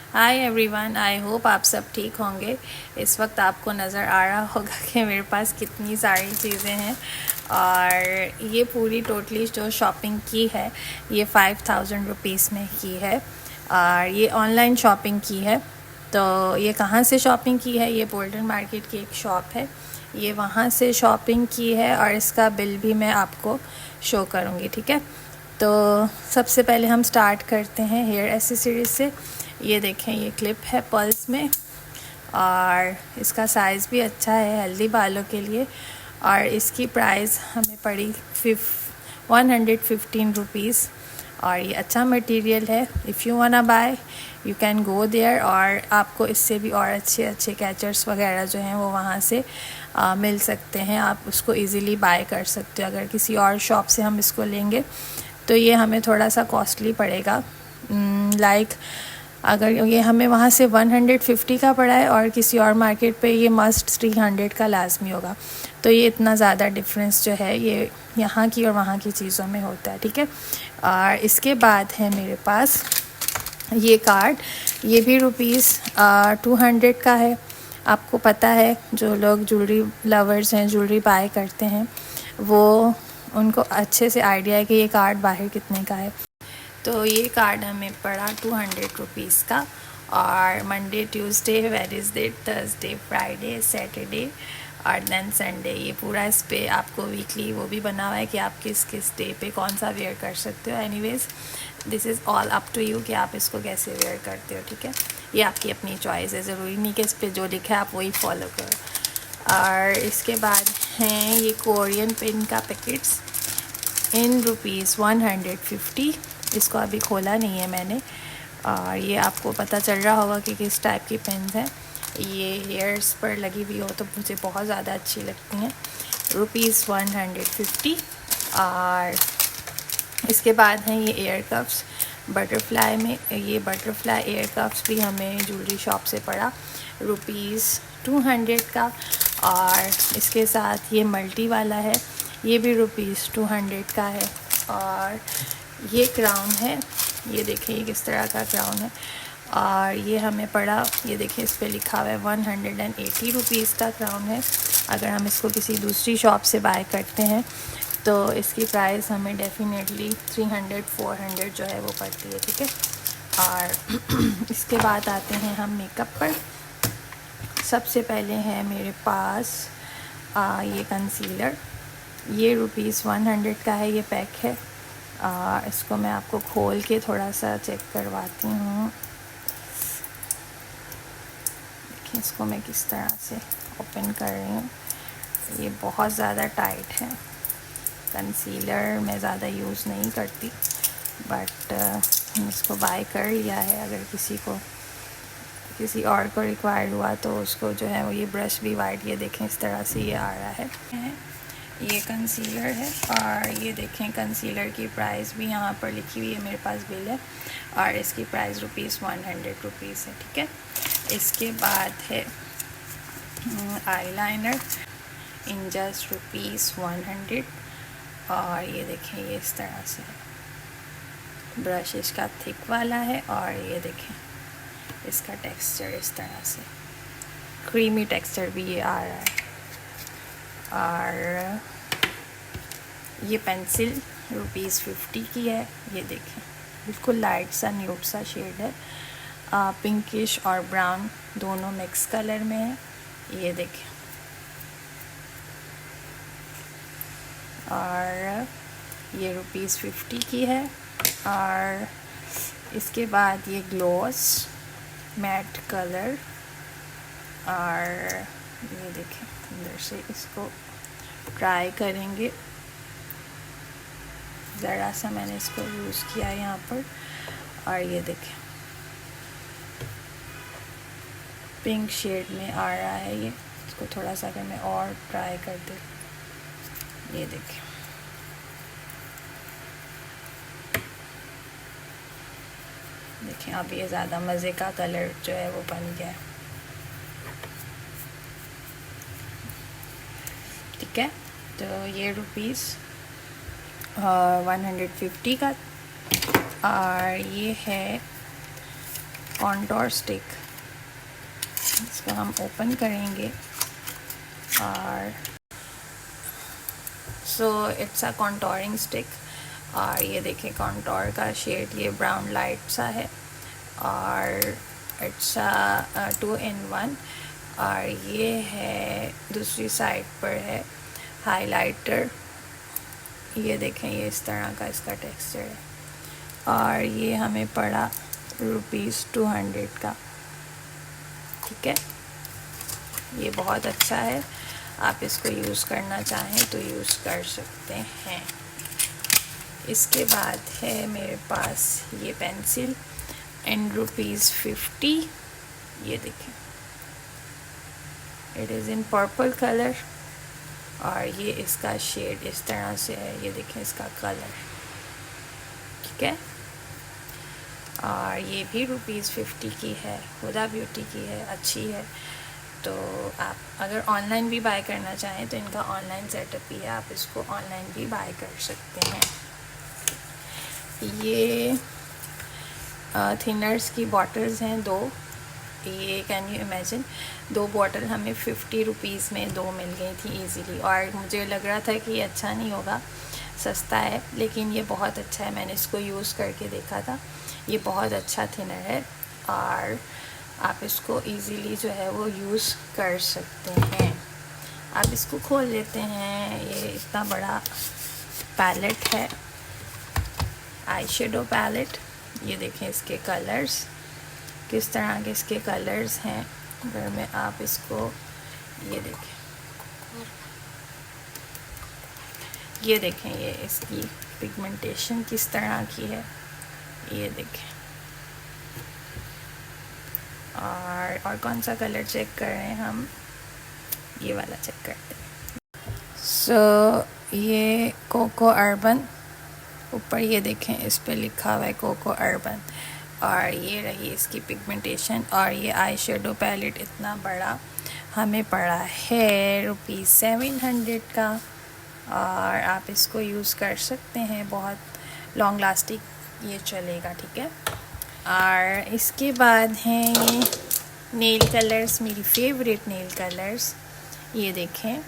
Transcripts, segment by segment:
Hi everyone, I hope आप सब ठीक होंगे। इस वक्त आपको नज़र आ रहा होगा कि मेरे पास कितनी सारी चीज़ें हैं। और ये पूरी टोटली जो शॉपिंग की है ये 5000 रुपीज़ में की है। और ये ऑनलाइन शॉपिंग की है। तो ये कहाँ से शॉपिंग की है? ये बोल्टन मार्केट की एक शॉप है, ये वहाँ से शॉपिंग की है और इसका बिल भी मैं आपको शो करूँगी, ठीक है। तो सबसे पहले हम स्टार्ट करते हैं हेयर एसेसरीज से। ये देखें, ये क्लिप है पल्स में और इसका साइज़ भी अच्छा है हेल्दी बालों के लिए। और इसकी प्राइस हमें पड़ी 115 रुपीज़। और ये अच्छा मटेरियल है। If you wanna buy you can go there. और आपको इससे भी और अच्छे अच्छे कैचर्स वगैरह जो हैं वो वहाँ से मिल सकते हैं। आप उसको इजीली बाय कर सकते हो। अगर किसी और शॉप से हम इसको लेंगे तो ये हमें थोड़ा सा कॉस्टली पड़ेगा। लाइक अगर ये हमें वहाँ से 150 का पड़ा है और किसी और मार्केट पे ये मस्ट 300 का लाजमी होगा। तो ये इतना ज़्यादा डिफरेंस जो है ये यहाँ की और वहाँ की चीज़ों में होता है, ठीक है। और इसके बाद है मेरे पास ये कार्ड, ये भी ₹200 का है। आपको पता है जो लोग ज्वेलरी लवर्स हैं, ज्वेलरी बाय करते हैं, वो उनको अच्छे से आइडिया है कि ये कार्ड बाहर कितने का है। तो ये कार्ड हमें पड़ा 200 रुपीज़ का। और Monday, Tuesday, Wednesday, Thursday, Friday, Saturday और देन संडे, ये पूरा इस पे आपको वीकली वो भी बना हुआ है कि आप किस किस डे पे कौन सा वेयर कर सकते हो। Anyways this is all up to you कि आप इसको कैसे वेयर करते हो, ठीक है। ये आपकी अपनी चॉइस है, ज़रूरी नहीं कि इस पर जो लिखा है आप वही फॉलो करो। और इसके बाद हैं ये कोरियन पिन का पैकेट्स इन ₹150। इसको अभी खोला नहीं है मैंने। और ये आपको पता चल रहा होगा कि किस टाइप की पेन है। ये हेयर्स पर लगी हुई हो तो मुझे बहुत ज़्यादा अच्छी लगती हैं। ₹150। और इसके बाद हैं ये एयर कप्स बटरफ्लाई में। ये बटरफ्लाई एयर कप्स भी हमें ज्वेलरी शॉप से पड़ा ₹200 का। और इसके साथ ये मल्टी वाला है, ये भी ₹200 का है। और ये क्राउन है, ये देखिए ये किस तरह का क्राउन है। और ये हमें पड़ा, ये देखिए इस पे लिखा हुआ है 180 रुपीज़ का क्राउन है। अगर हम इसको किसी दूसरी शॉप से बाय करते हैं तो इसकी प्राइस हमें डेफिनेटली 300-400 जो है वो पड़ती है, ठीक है। और इसके बाद आते हैं हम मेकअप पर। सबसे पहले है मेरे पास ये कंसीलर, ये ₹100 का है, ये पैक है। इसको मैं आपको खोल के थोड़ा सा चेक करवाती हूँ। देखिए इसको मैं किस तरह से ओपन कर रही हूँ। ये बहुत ज़्यादा टाइट है। कंसीलर मैं ज़्यादा यूज़ नहीं करती, बट इसको बाय कर लिया है। अगर किसी और को रिक्वायर्ड हुआ तो उसको जो है वो ये ब्रश भी वाइट, ये देखें इस तरह से ये आ रहा है। ये कंसीलर है और ये देखें कंसीलर की प्राइस भी यहाँ पर लिखी हुई है, मेरे पास बिल है। और इसकी प्राइस ₹100 है, ठीक है। इसके बाद है आईलाइनर इन जस्ट ₹100। और ये देखें ये इस तरह से ब्रश इसका थिक वाला है। और ये देखें इसका टेक्सचर इस तरह से क्रीमी टेक्सचर भी ये आ रहा है। और ये पेंसिल ₹50 की है। ये देखें बिल्कुल लाइट सा न्यूड सा शेड है, पिंकिश और ब्राउन दोनों मिक्स कलर में है। ये देखें। और ये ₹50 की है। और इसके बाद ये ग्लॉस मैट कलर। और ये देखें अंदर से इसको ट्राई करेंगे। ज़रा सा मैंने इसको यूज़ किया है यहाँ पर। और ये देखें पिंक शेड में आ रहा है ये। इसको थोड़ा सा अगर मैं और ट्राई कर दूँ, ये देखें देखें अब ये ज़्यादा मज़े का कलर जो है वो बन गया है, ठीक है। तो ये ₹150 का। और ये है कॉन्टोर स्टिक, इसको हम ओपन करेंगे और so it's a contouring stick. और ये देखिए कॉन्टोर का शेड ये ब्राउन लाइट सा है और इट्स 2 in 1। और ये है दूसरी साइड पर है हाइलाइटर, ये देखें ये इस तरह का इसका टेक्सचर है और ये हमें पड़ा ₹200 का। ठीक है, ये बहुत अच्छा है, आप इसको यूज़ करना चाहें तो यूज़ कर सकते हैं। इसके बाद है मेरे पास ये पेंसिल एंड ₹50। ये देखें it is in purple colour और ये इसका शेड इस तरह से है, ये देखें इसका कलर। ठीक है, और ये भी ₹50 की है, हुदा ब्यूटी की है, अच्छी है। तो आप अगर ऑनलाइन भी बाय करना चाहें तो इनका ऑनलाइन सेटअप भी है, आप इसको ऑनलाइन भी बाय कर सकते हैं। ये थिनर्स की बॉटल्स हैं 2, ये कैन यू इमेजिन 2 बॉटल हमें ₹50 में 2 मिल गई थी इजीली। और मुझे लग रहा था कि ये अच्छा नहीं होगा, सस्ता है, लेकिन ये बहुत अच्छा है। मैंने इसको यूज़ करके देखा था, ये बहुत अच्छा थिनर है और आप इसको इजीली जो है वो यूज़ कर सकते हैं। आप इसको खोल लेते हैं, ये इतना बड़ा पैलेट है, आई शेडो पैलेट। ये देखें इसके कलर्स किस तरह के इसके कलर्स हैं। अगर मैं आप इसको ये देखें ये इसकी पिगमेंटेशन किस तरह की है, ये देखें। और कौन सा कलर चेक कर रहे हैं हम, ये वाला चेक करते हैं। सो ये कोको अर्बन, ऊपर ये देखें इस पे लिखा हुआ है कोको अर्बन। और ये रही इसकी पिगमेंटेशन। और ये आई शेडो पैलेट इतना बड़ा हमें पड़ा है ₹700 का और आप इसको यूज़ कर सकते हैं, बहुत लॉन्ग लास्टिंग ये चलेगा। ठीक है, और इसके बाद हैं ये नेल कलर्स, मेरी फेवरेट नेल कलर्स। ये देखें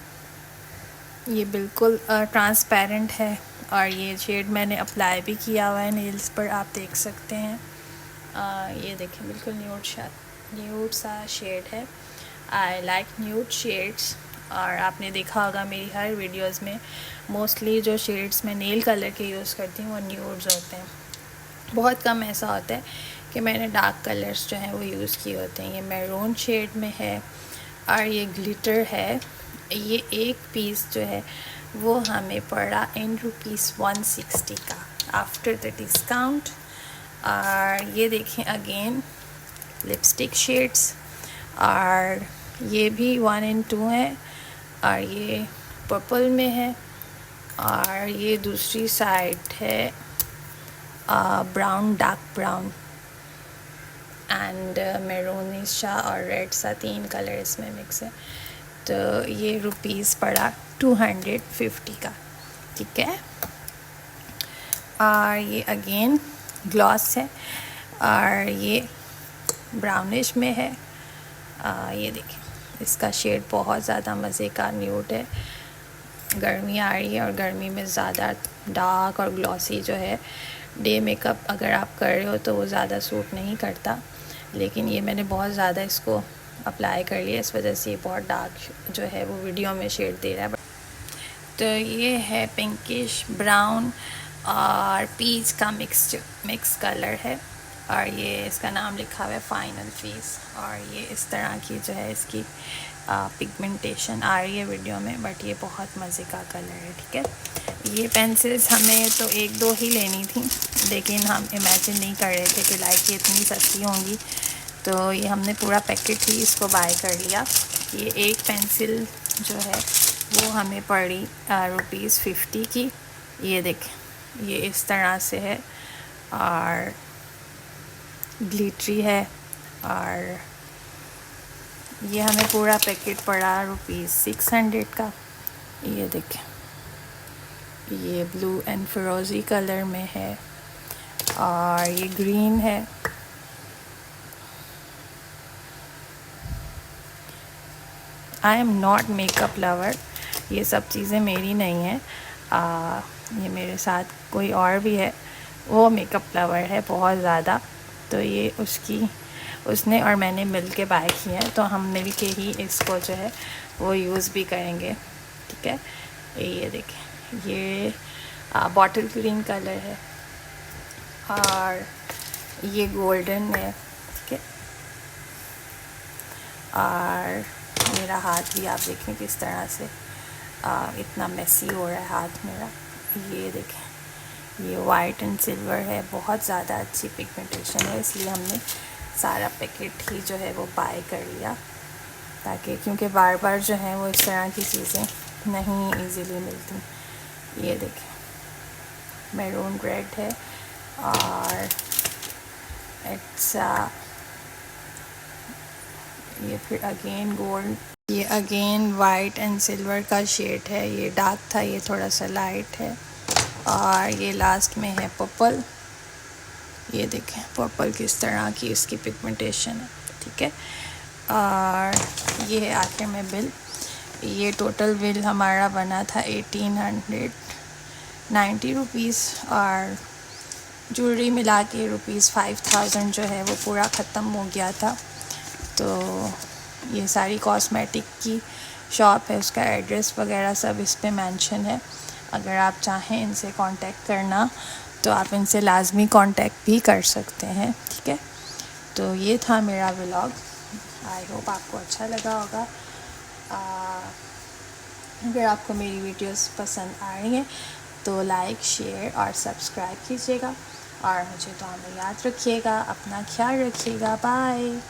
ये बिल्कुल ट्रांसपेरेंट है और ये शेड मैंने अप्लाई भी किया हुआ है नेल्स पर, आप देख सकते हैं। ये देखें बिल्कुल न्यूड सा शेड है। I like nude shades. और आपने देखा होगा मेरी हर वीडियोस में मोस्टली जो शेड्स मैं नेल कलर के यूज़ करती हूँ वो न्यूड्स होते हैं। बहुत कम ऐसा होता है कि मैंने डार्क कलर्स जो हैं वो यूज़ किए होते हैं। ये मैरून शेड में है और ये ग्लिटर है। ये एक पीस जो है वो हमें पड़ा इन ₹160 का आफ्टर द डिस्काउंट। और ये देखें अगेन लिपस्टिक शेड्स, और ये भी 1 in 2 है और ये पर्पल में है। और ये दूसरी साइड है ब्राउन, डार्क ब्राउन एंड मैरूनिशा और रेड सा, 3 कलर इसमें मिक्स है। तो ये रुपीस पड़ा 250 का। ठीक है, और ये अगेन ग्लॉस है और ये ब्राउनिश में है। ये देखें इसका शेड बहुत ज़्यादा मज़े का न्यूड है। गर्मी आ रही है और गर्मी में ज़्यादा डार्क और ग्लॉसी जो है डे मेकअप अगर आप कर रहे हो तो वो ज़्यादा सूट नहीं करता, लेकिन ये मैंने बहुत ज़्यादा इसको अप्लाई कर लिया, इस वजह से ये बहुत डार्क जो है वो वीडियो में शेड दे रहा है। तो ये है पिंकिश ब्राउन और पीच का मिक्स कलर है और ये इसका नाम लिखा हुआ है फाइनल फेस। और ये इस तरह की जो है इसकी पिगमेंटेशन आ रही है वीडियो में, बट ये बहुत मज़े का कलर है। ठीक है, ये पेंसिल्स हमें तो 1-2 ही लेनी थी, लेकिन हम इमेजिन नहीं कर रहे थे कि लाइक ये इतनी सस्ती होंगी, तो ये हमने पूरा पैकेट ही इसको बाय कर लिया। ये एक पेंसिल जो है वो हमें पड़ी ₹50 की। ये देखें ये इस तरह से है और ग्लिटरी है। और ये हमें पूरा पैकेट पड़ा ₹600 का। ये देखें ये ब्लू एंड फिरोज़ी कलर में है और ये ग्रीन है I am not makeup lover, ये सब चीज़ें मेरी नहीं हैं। ये मेरे साथ कोई और भी है, वो मेकअप लवर है बहुत ज़्यादा, तो ये उसने और मैंने मिल के बाय की है, तो हम मिल के ही इसको जो है वो यूज़ भी करेंगे। ठीक है, ये देखें, ये बॉटल ग्रीन कलर है और ये गोल्डन है। ठीक है, और मेरा हाथ भी आप देखें किस तरह से इतना मेसी हो रहा है हाथ मेरा। ये देखें, ये वाइट एंड सिल्वर है, बहुत ज़्यादा अच्छी पिगमेंटेशन है, इसलिए हमने सारा पैकेट ही जो है वो बाय कर लिया, ताकि क्योंकि बार बार जो है वो इस तरह की चीज़ें नहीं इजीली मिलती। ये देखें, मैरून रेड है और इट्स ये फिर अगेन गोल्ड, ये अगेन वाइट एंड सिल्वर का शेड है। ये डार्क था, ये थोड़ा सा लाइट है, और ये लास्ट में है पर्पल। ये देखें पर्पल किस तरह की इसकी पिगमेंटेशन है। ठीक है, और ये है आखिर में बिल। ये टोटल बिल हमारा बना था 1890 रुपीज़, और ज्वेलरी मिला के ₹5000 जो है वो पूरा ख़त्म हो गया था। तो ये सारी कॉस्मेटिक की शॉप है, उसका एड्रेस वगैरह सब इस पे मेंशन है। अगर आप चाहें इनसे कांटेक्ट करना तो आप इनसे लाजमी कांटेक्ट भी कर सकते हैं। ठीक है, तो ये था मेरा व्लॉग, आई होप आपको अच्छा लगा होगा। अगर आपको मेरी वीडियोस पसंद आ रही हैं तो लाइक, शेयर और सब्सक्राइब कीजिएगा, और मुझे दुआ में याद रखिएगा। अपना ख्याल रखिएगा। बाय।